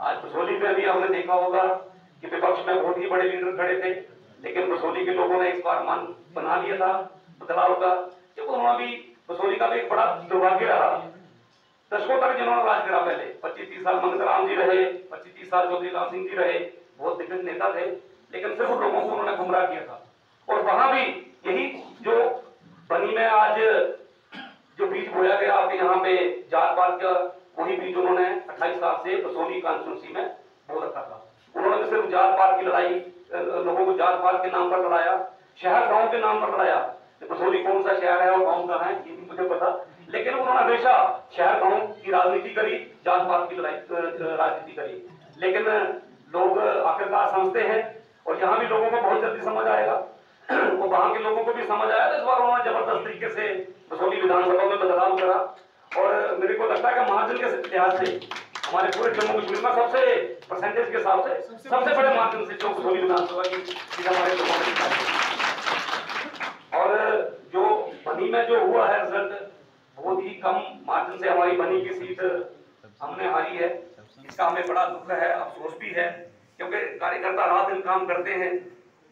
आज बसोली में भी हमने देखा होगा कि विपक्ष में बहुत ही बड़े लीडर खड़े थे, लेकिन बसोली के लोगों ने इस बार मन बना लिया था बदलाव का, कि उन्होंने भी बसोली का भी एक बड़ा दुर्भाग्य रहा। दशकों तक जिन्होंने राज करा, पहले 25-30 साल मंगत राम जी रहे, 25-30 साल चौधरी राम सिंह जी रहे, बहुत दिग्गज नेता थे, लेकिन सिर्फ लोगों को उन्होंने गुमराह किया था। और वहां भी यही जो बनी में आज जो बीज बोया गया आपके यहाँ पे जात पात का, वही बीज उन्होंने 28 साल से बसोली कॉन्स्टिट्यूंसी में बो रखा था। उन्होंने सिर्फ जात पात की लड़ाई, लोगों को जात पात के नाम पर लड़ाया, शहर गांव के नाम पर लड़ाया। बसोली कौन सा शहर है और गांव कहाँ है ये भी मुझे पता, लेकिन उन्होंने हमेशा शहर गांव की राजनीति करी, जात पात की राजनीति करी। लेकिन लोग आखिरकार समझते हैं, और यहाँ भी लोगों को बहुत जल्दी समझ आएगा, वो वहां के लोगों को भी समझ आया। इस बार उन्होंने जबरदस्त तरीके से बसोली विधानसभा में बदलाव करा, और मेरे को लगता है कि महाजन के इतिहास से हमारे पूरे जम्मू कश्मीर में सबसे परसेंटेज के हिसाब से सबसे बड़े मार्जिन से जो बसोली विधानसभा की सीट हमारे लोगों ने, और जो बनी में जो हुआ है रिजल्ट, बहुत ही कम मार्जिन से हमारी बनी की सीट हमने हारी है। इसका हमें बड़ा दुख है, अफसोस भी है, क्योंकि कार्यकर्ता रात दिन काम करते हैं।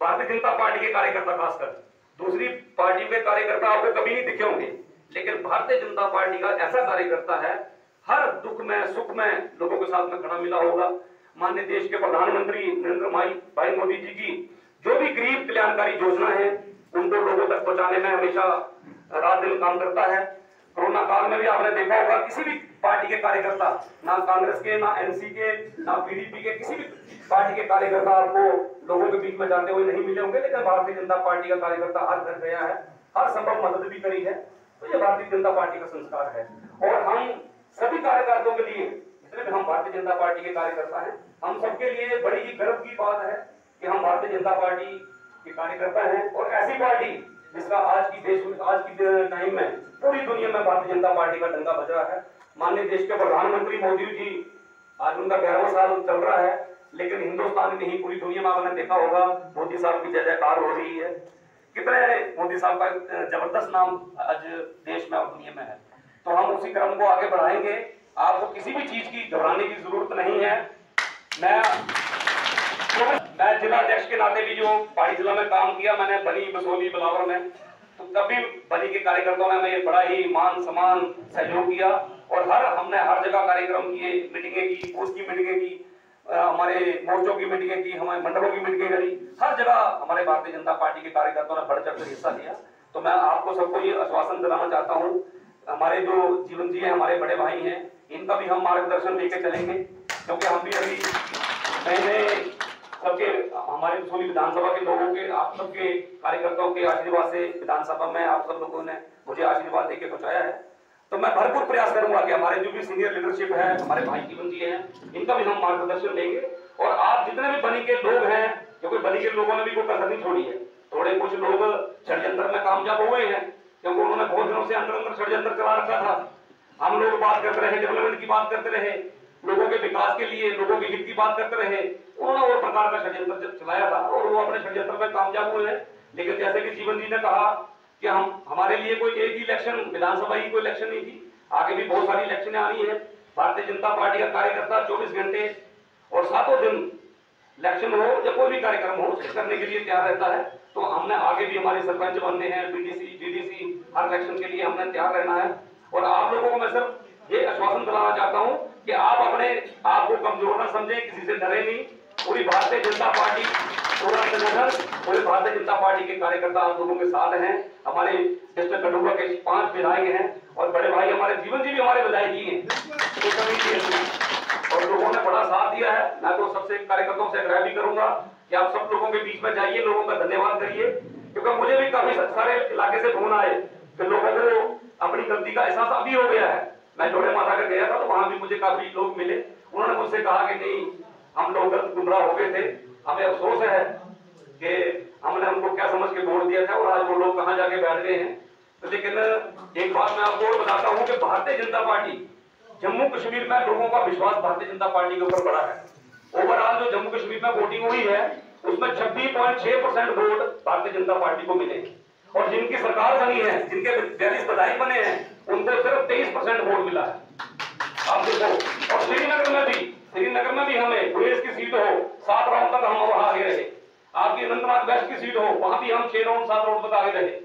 भारतीय जनता पार्टी के कार्यकर्ता खासकर, दूसरी पार्टी के कार्यकर्ता आपको कभी नहीं दिखे होंगे, लेकिन भारतीय जनता पार्टी का ऐसा कार्यकर्ता है, हर दुख में सुख में लोगों के साथ में खड़ा मिला होगा। माननीय देश के प्रधानमंत्री नरेंद्र भाई मोदी जी की जो भी गरीब कल्याणकारी योजना है, उनको लोगों तक पहुंचाने में हमेशा रात दिन काम करता है। कोरोना काल में भी आपने देखा होगा, किसी भी पार्टी के कार्यकर्ता, ना कांग्रेस के, ना एनसी के, ना पीडीपी के, किसी भी पार्टी के कार्यकर्ता आपको लोगों के बीच में जाते हुए नहीं मिले होंगे, लेकिन भारतीय जनता पार्टी का कार्यकर्ता हर घर गया है, हर संभव मदद भी करी है। तो ये भारतीय जनता पार्टी का संस्कार है, और हम सभी कार्यकर्ताओं के लिए, जितने भी हम भारतीय जनता पार्टी के कार्यकर्ता हैं, हम सबके लिए बड़ी ही गर्व की बात है कि हम भारतीय जनता पार्टी के कार्यकर्ता हैं। और ऐसी पार्टी जिसका आज की टाइम में पूरी दुनिया में भारतीय जनता पार्टी का डंका बज रहा है। माननीय देश के प्रधानमंत्री मोदी जी, आज उनका 11वां साल चल रहा है, लेकिन हिंदुस्तान में नहीं पूरी दुनिया में आपने देखा होगा मोदी साहब की जय जयकार हो रही है। कितने मोदी साहब का जबरदस्त नाम आज देश में और दुनिया में है। तो हम उसी क्रम को आगे बढ़ाएंगे। आपको किसी भी चीज की घबराने की जरूरत नहीं है। मैं जिला अध्यक्ष के नाते भी जो पहाड़ी जिला में काम किया मैंने, बनी, बसोली, बिलावर में, तो तभी बनी के कार्यकर्ताओं ने हमें बड़ा ही मान सम्मान सहयोग किया, और हमने हर जगह कार्यक्रम किए, मीटिंगें की, पोस्ट की मीटिंगें की, हमारे मोर्चों की मीटिंगें की, हमारे मंडलों की मीटिंगें करी। हर जगह हमारे भारतीय जनता पार्टी के कार्यकर्ताओं ने बढ़ चढ़ कर हिस्सा लिया। तो मैं आपको सबको ये आश्वासन दिलाना चाहता हूँ, हमारे जो जीवन जी है, हमारे बड़े भाई हैं, इनका भी हम मार्गदर्शन लेके चलेंगे, क्योंकि हम भी अभी नए सबके, हमारे बसोली विधानसभा के लोगों के, आप सबके कार्यकर्ताओं के आशीर्वाद से विधानसभा में आप सब लोगों ने मुझे आशीर्वाद देके पहुंचाया है। तो मैं भरपूर प्रयास करूंगा कि हमारे जो भी सीनियर लीडरशिप है, हमारे भाई जीवन जी हैं, इनका भी हम मार्गदर्शन लेंगे। और आप जितने भी बनी के लोग हैं, क्योंकि बनी के लोगों ने भी कोई कसर नहीं छोड़ी है, थोड़े कुछ लोग षड्यंत्र में कामयाब हुए हैं, क्योंकि उन्होंने बहुत दिनों से अंदर षड्यंत्र चला रखा था। हम लोग बात करते रहे, डेवलपमेंट की बात करते रहे, लोगों के विकास के लिए, लोगों के हित की बात करते रहे, उन्होंने और प्रकार का षड्यंत्र चलाया था, और वो अपने षड्यंत्र में कामयाब हुए हैं। लेकिन जैसे कि जीवन जी ने कहा कि हमारे लिए कोई एक ही इलेक्शन, विधानसभा ही कोई इलेक्शन नहीं थी, आगे भी बहुत सारी इलेक्शन आनी है। भारतीय जनता पार्टी का कार्यकर्ता 24 घंटे और 7 दिन इलेक्शन हो या कोई भी कार्यक्रम हो, उसके करने के लिए तैयार रहता है। तो हमने आगे भी हमारे सरपंच बनने हैं, बीडीसी, डीडीसी, हर इलेक्शन के लिए हमने तैयार रहना है। और आप लोगों को मैं सिर्फ ये आश्वासन दिलाना चाहता हूँ कि आप अपने आप को कमजोर न समझें, किसी से डरे नहीं। पूरी भारतीय जनता पार्टी, पूरा संगठन, पूरे भारतीय जनता पार्टी के कार्यकर्ता आप लोगों के साथ हैं। हमारे डिस्ट्रिक्ट कठुआ के 5 विधायक हैं, और बड़े भाई हमारे जीवन जी भी हमारे विधायक ही हैं, तो कभी और लोगों ने बड़ा साथ दिया है। मैं तो सबसे कार्यकर्ताओं से आग्रह भी करूंगा कि आप सब लोगों के बीच में जाइए, लोगों का धन्यवाद करिए, क्योंकि मुझे भी काफी सारे इलाके से फोन आए कि लोगों को अपनी गलती का एहसास अभी हो गया है। मैं जोड़े माता का गया था, तो वहां भी मुझे काफी लोग मिले, उन्होंने मुझसे कहा कि नहीं, हम लोग गलत गुमराह हो गए थे, हमें अफसोस है कि हमने उनको क्या समझ के वोट दिया था, और आज वो लोग कहां जाके बैठ गए हैं। तो लेकिन एक बात मैं आपको और बताता हूं कि भारतीय जनता पार्टी, जम्मू कश्मीर में लोगों का विश्वास भारतीय जनता पार्टी के ऊपर बड़ा है। ओवरऑल जो जम्मू कश्मीर में वोटिंग हुई है, उसमें 26.6% वोट भारतीय जनता पार्टी को मिले, और जिनकी सरकार बनी है, जिनके 42 विधायक बने हैं, उनको सिर्फ 23% वोट मिला है। आप देखो, और श्रीनगर में भी श्रीनगर में भी हमें गुरेज की सीट हो 7 राउंड तक हम वहां आगे रहे। आपकी अनंतनाग वेस्ट की सीट हो वहां भी हम 6 राउंड 7 राउंड तक आगे रहे।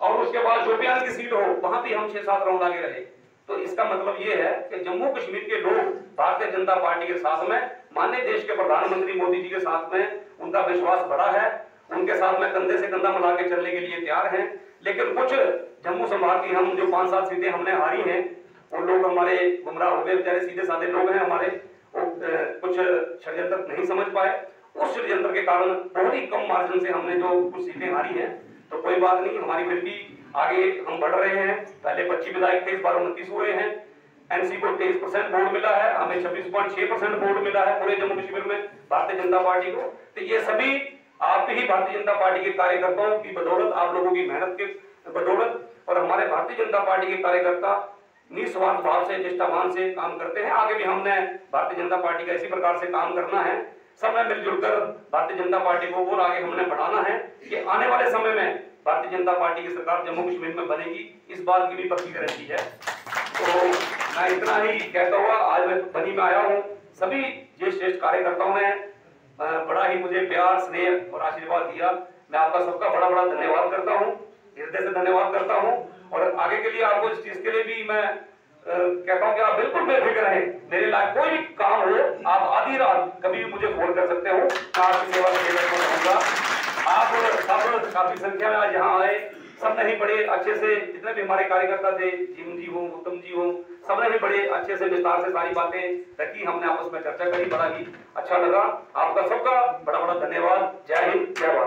और उसके बाद शोपियान की सीट हो वहां भी हम 6-7 राउंड आगे रहे। तो इसका मतलब ये है कि जम्मू कश्मीर के लोग भारतीय जनता पार्टी के साथ में, माननीय देश के प्रधानमंत्री मोदी जी के साथ में उनका विश्वास बढ़ा है, उनके साथ में कंधे से कंधा मिला के चलने के लिए तैयार हैं। लेकिन कुछ जम्मू संभाग की हम जो 5-7 सीटें हमने हारी हैं, वो लोग हमारे गुमराह हो गए, बेचारे सीधे साधे लोग हैं हमारे, कुछ षड्यंत्र नहीं समझ पाए। उस षड्यंत्र के कारण बहुत ही कम मार्जिन से हमने जो कुछ सीटें हारी हैं। तो कोई बात नहीं, हमारी फिर भी आगे हम बढ़ रहे हैं। पहले 25 विधायक थे, इस बार 29 हुए हैं। एनसी को 23% वोट मिला है, हमें 26.6% वोट मिला है पूरे जम्मू कश्मीर में भारतीय जनता पार्टी को। तो ये सभी आप ही भारतीय जनता पार्टी के कार्यकर्ताओं की बदौलत, आप लोगों की मेहनत के बदौलत, और हमारे भारतीय जनता पार्टी के कार्यकर्ता निस्वार्थ भाव से, निष्ठावान से काम करते हैं। आगे भी हमने भारतीय जनता पार्टी का इसी प्रकार से काम करना है, सब में मिलजुल कर भारतीय जनता पार्टी को और आगे हमने बढ़ाना है कि आने वाले समय में भारतीय जनता पार्टी की सरकार जम्मू कश्मीर में बनेगी, इस बात की भी पक्की गारंटी है। तो मैं इतना ही कहता हुआ आज मैं बनी में आया हूँ। सभी ज्येष्ठ कार्यकर्ताओं ने बड़ा ही मुझे प्यार, स्नेह और आशीर्वाद दिया। मैं आपका सबका बड़ा बड़ा धन्यवाद करता हूँ, हृदय से धन्यवाद करता हूँ। और आगे के लिए आपको इस चीज के लिए भी मैं कहता हूँ कि आप बिल्कुल बेफिक्र रहें। मेरे लायक कोई भी काम हो, आप आधी रात कभी भी मुझे फोन कर सकते हो, मैं आपकी सेवा के लिए रहूंगा। आप सब काफी संख्या में आज यहाँ आए, सबने ही बड़े अच्छे से, जितने भी हमारे कार्यकर्ता थे, जीवन जी हो, उत्तम जी हो, सबने ही बड़े अच्छे से विस्तार से सारी बातें रखी, हमने आपस में चर्चा करी, बड़ा ही अच्छा लगा। आपका सबका बड़ा बड़ा धन्यवाद। जय हिंद, जय भारत।